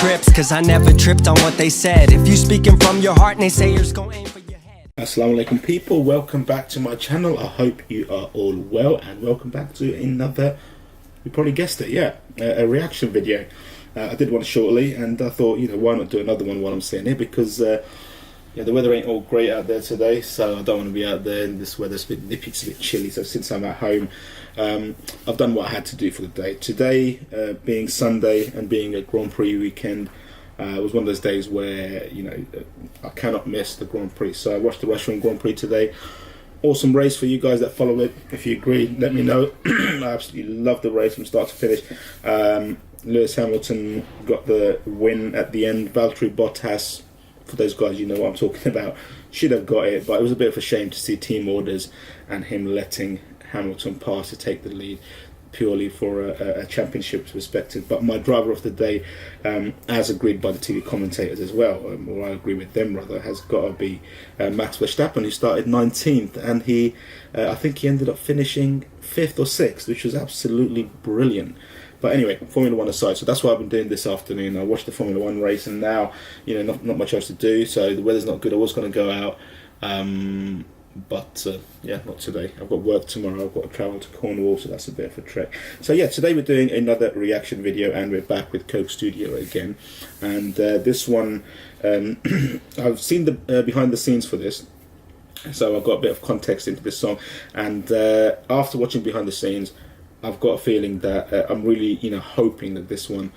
trips, cause I never tripped on what they said. If you speaking from your heart, naysayers gon' aim for your head. Assalamu alaikum people, welcome back to my channel. I hope you are all well and welcome back to another, you probably guessed it, yeah, a reaction video. I did one shortly and I thought, you know, why not do another one while I'm sitting here, because yeah, the weather ain't all great out there today, so I don't want to be out there in this weather. It's a bit nippy, it's a bit chilly, so since I'm at home, I've done what I had to do for the day. Today, being Sunday and being a Grand Prix weekend, it was one of those days where, you know, I cannot miss the Grand Prix. So I watched the Russian Grand Prix today. Awesome race for you guys that follow it. If you agree, let me know. I absolutely love the race from start to finish. Lewis Hamilton got the win at the end. Valtteri Bottas, for those guys, you know what I'm talking about, should have got it, but it was a bit of a shame to see team orders and him letting Hamilton pass to take the lead purely for a championship perspective. But my driver of the day, as agreed by the TV commentators as well, or I agree with them rather, has got to be Max Verstappen, who started 19th, and he, I think he ended up finishing 5th or 6th, which was absolutely brilliant. But anyway, Formula 1 aside, so that's what I've been doing this afternoon. I watched the Formula 1 race and now, you know, not much else to do, so the weather's not good. I was going to go out, but yeah, not today. I've got work tomorrow, I've got to travel to Cornwall, so that's a bit of a trek. So yeah, today we're doing another reaction video and we're back with Coke Studio again. And this one, I've seen the behind the scenes for this, so I've got a bit of context into this song. And after watching behind the scenes, I've got a feeling that I'm really, you know, hoping that this one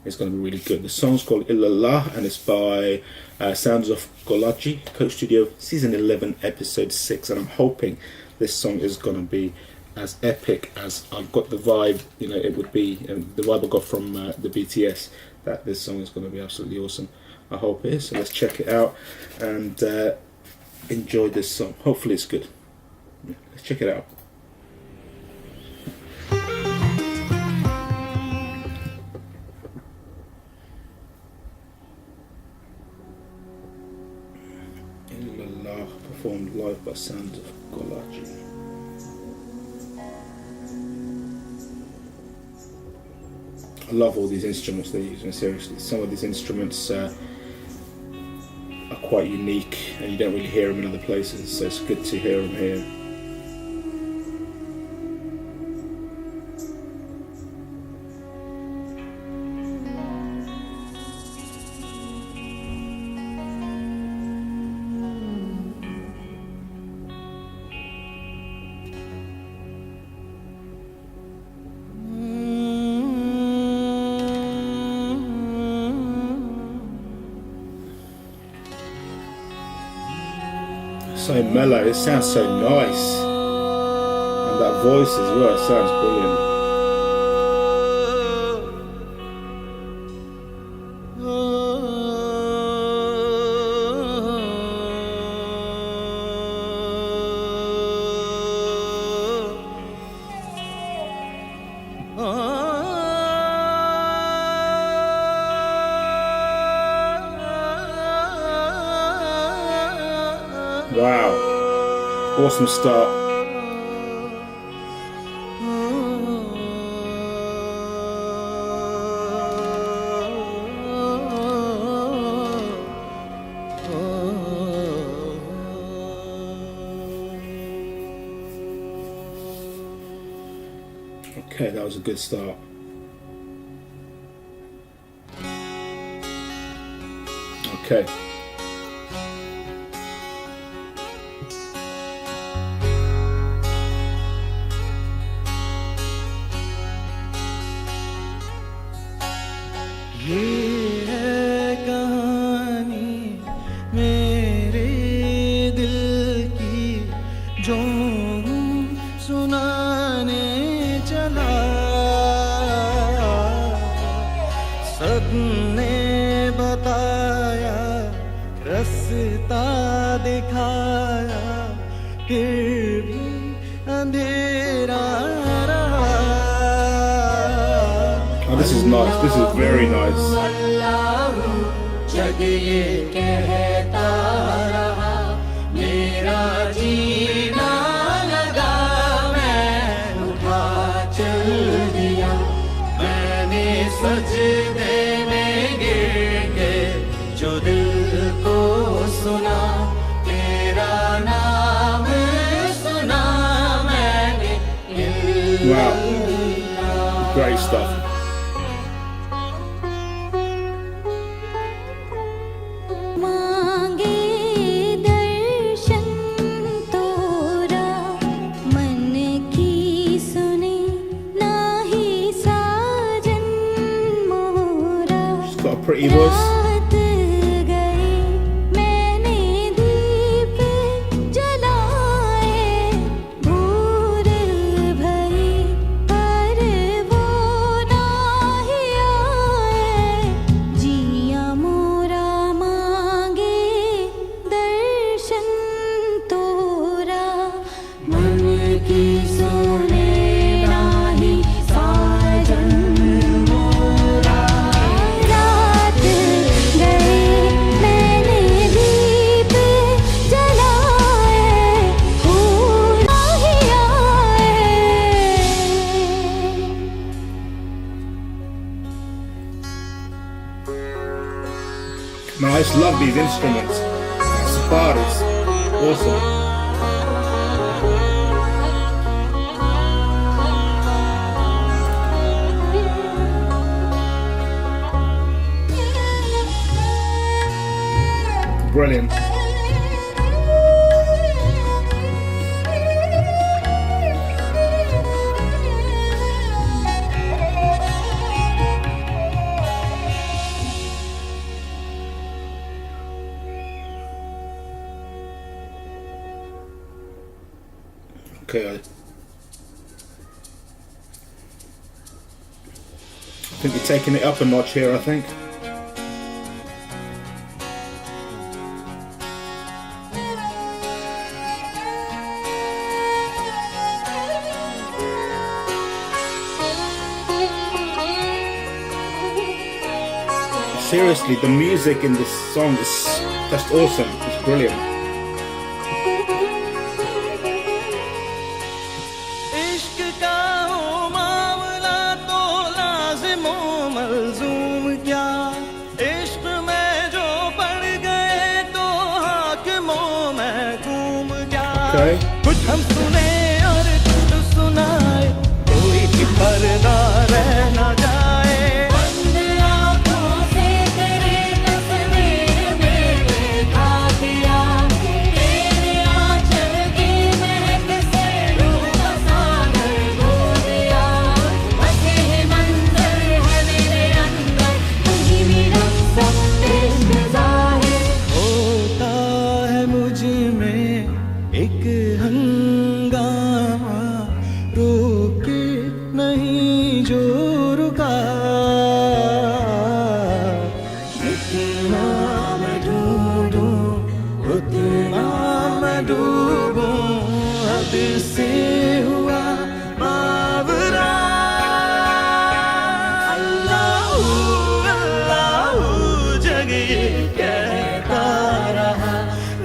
is going to be really good. The song's called Ilallah and it's by Sounds of Kolachi, Coke Studio, Season 11, Episode 6. And I'm hoping this song is going to be as epic as I've got the vibe, you know, it would be, the vibe I got from the BTS, that this song is going to be absolutely awesome. I hope it is. So let's check it out and enjoy this song. Hopefully it's good. Yeah, let's check it out. Ilallah, performed live by Sounds of Kolachi. I love all these instruments they're using, seriously. Some of these instruments are quite unique and you don't really hear them in other places, so it's good to hear them here. So mellow, it sounds so nice, and that voice as well, it sounds brilliant. Wow, awesome start. Okay, that was a good start. Okay. ये है कहानी मेरे दिल की जो सुनाने चला, सबने बताया रास्ता दिखाया फिर भी अंधेरा रहा। Oh, this is nice. This is very nice. जग ये कहता रहा मेरा जीना लगा, मैं उठा चल दिया, मैंने सजदे में गिर Great stuff. She's got a pretty voice. Man, I just love these instruments. Sitar is awesome. Brilliant. Okay, I think we're taking it up a notch here, I think. Seriously, the music in this song is just awesome. It's brilliant. Okay. कुछ हम सुने और कुछ सुनाए, कोई भी पर्दा रह ना जाए। बंद आँखों से तेरे तस्वीर में देखा दिया, तेरे आँचल की महक से रूह सागर खो दिया। बसे है मंजर है मेरे अंदर, कहीं मेरा सब इश्क ज़ाहिर होता है मुझ में। एक हंगामा रोके नहीं जो रुका, जितना मैं ढूंढूं उतना मैं डूबूं, हद से हुआ बावरा। अल्लाह अल्लाह जग ये कहता रहा,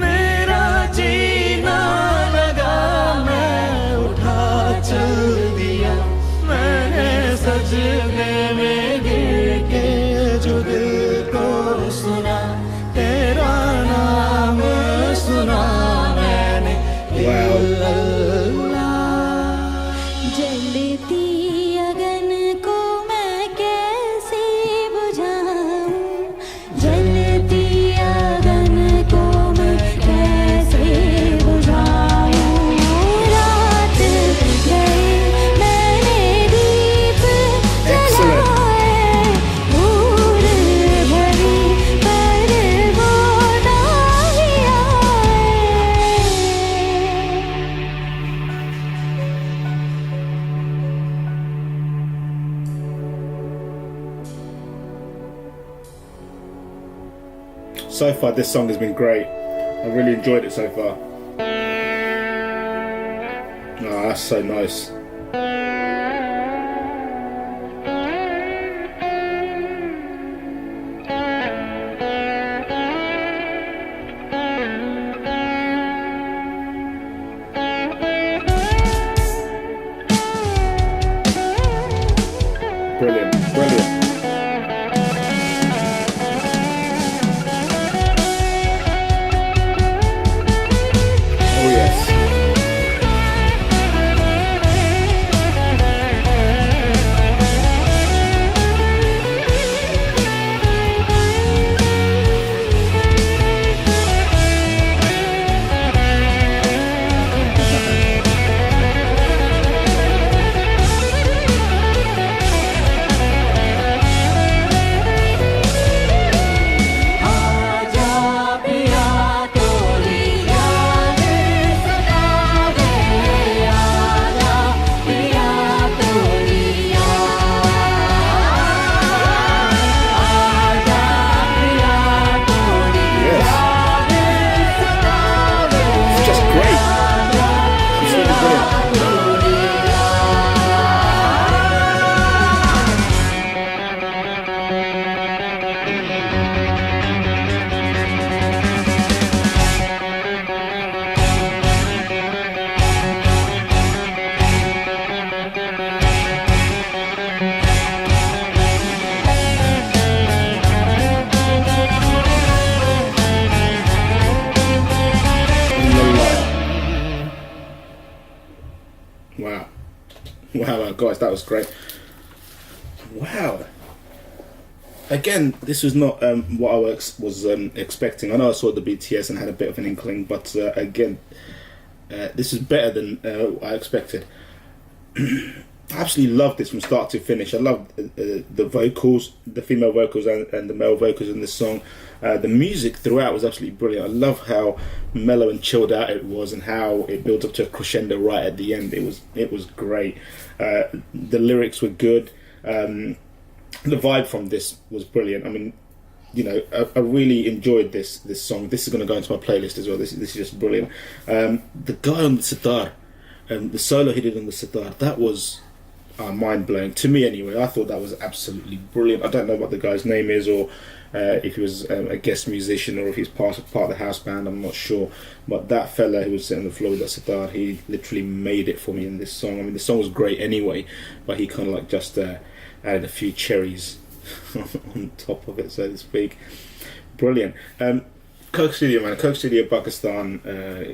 मेरा जीना लगा, मैं उठा चल दिया। मैंने सजदे में गिर के जो दिल को सुना, तेरा नाम सुना मैंने। इल्लल्लाह। जलती अगन को मैं कैसे बुझाऊं, जलती अगन को मैं कैसे बुझाऊं। रात गई मैंने दीप जलाए, भूल भरी पर वो नहीं आए। So far, this song has been great. I really enjoyed it so far. Oh, that's so nice. Brilliant, brilliant. Oh yes. guys, that was great. Wow. Again, this was not what I was expecting. I know I saw the BTS and had a bit of an inkling, but again, this is better than I expected. I absolutely loved this from start to finish. I loved the vocals, the female vocals and the male vocals in this song. The music throughout was absolutely brilliant. I love how mellow and chilled out it was, and how it built up to a crescendo right at the end. It was great. The lyrics were good. The vibe from this was brilliant. I mean, you know, I really enjoyed this song. This is going to go into my playlist as well. This is just brilliant. The guy on the sitar, the solo he did on the sitar, that was mind-blowing to me anyway. I thought that was absolutely brilliant. I don't know what the guy's name is, or if he was a guest musician, or if he's part of the house band. I'm not sure, but that fella who was sitting on the floor with that sitar, he literally made it for me in this song. I mean, the song was great anyway, but he kind of like just added a few cherries on top of it, so to speak. Brilliant. Coke Studio, man, Coke Studio Pakistan,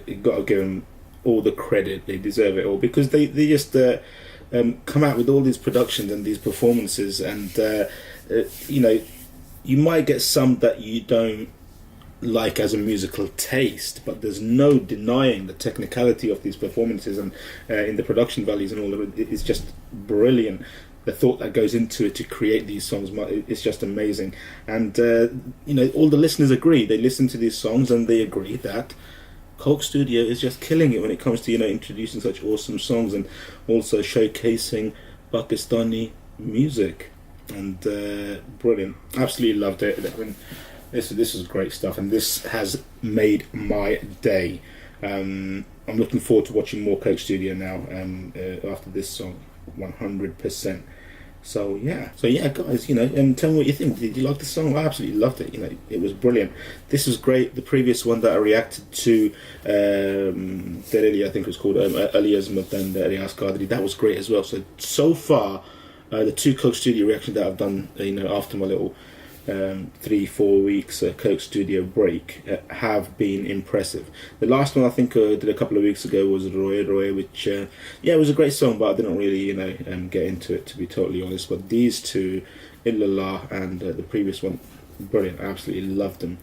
you got to give them all the credit. They deserve it all, because they just come out with all these productions and these performances, and you know, you might get some that you don't like as a musical taste, but there's no denying the technicality of these performances, and in the production values and all of it, it's just brilliant. The thought that goes into it to create these songs, it's just amazing. And you know, all the listeners agree. They listen to these songs and they agree that Coke Studio is just killing it when it comes to, you know, introducing such awesome songs and also showcasing Pakistani music. And brilliant, absolutely loved it. I mean, this is great stuff, and this has made my day. I'm looking forward to watching more Coke Studio now after this song, 100%. So yeah, guys, you know, tell me what you think. Did you like the song? I absolutely loved it. You know, it was brilliant. This was great. The previous one that I reacted to, Delili, I think it was called, Ali Azmat and Riaz Qadri, that was great as well. So far, the two Coke Studio reactions that I've done, you know, after my little 3-4 weeks Coke Studio break have been impressive. The last one I think I did a couple of weeks ago was Roy, which yeah, it was a great song, but I didn't really, you know, get into it, to be totally honest. But these two, Ilallah and the previous one, brilliant. I absolutely loved them,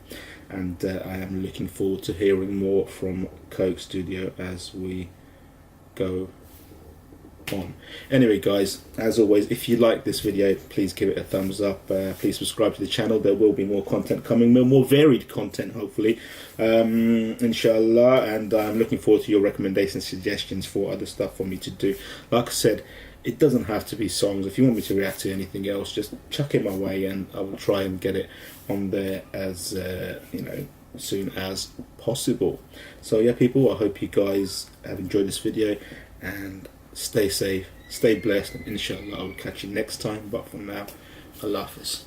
and I am looking forward to hearing more from Coke Studio as we go on. Anyway, guys, as always, if you like this video, please give it a thumbs up. Please subscribe to the channel. There will be more content coming, more varied content, hopefully, inshallah. And I'm looking forward to your recommendations, suggestions for other stuff for me to do. Like I said, it doesn't have to be songs. If you want me to react to anything else, just chuck it my way, and I will try and get it on there as you know, soon as possible. So yeah, people, I hope you guys have enjoyed this video, and stay safe, stay blessed, and inshallah I will catch you next time. But for now, Allah Hafiz.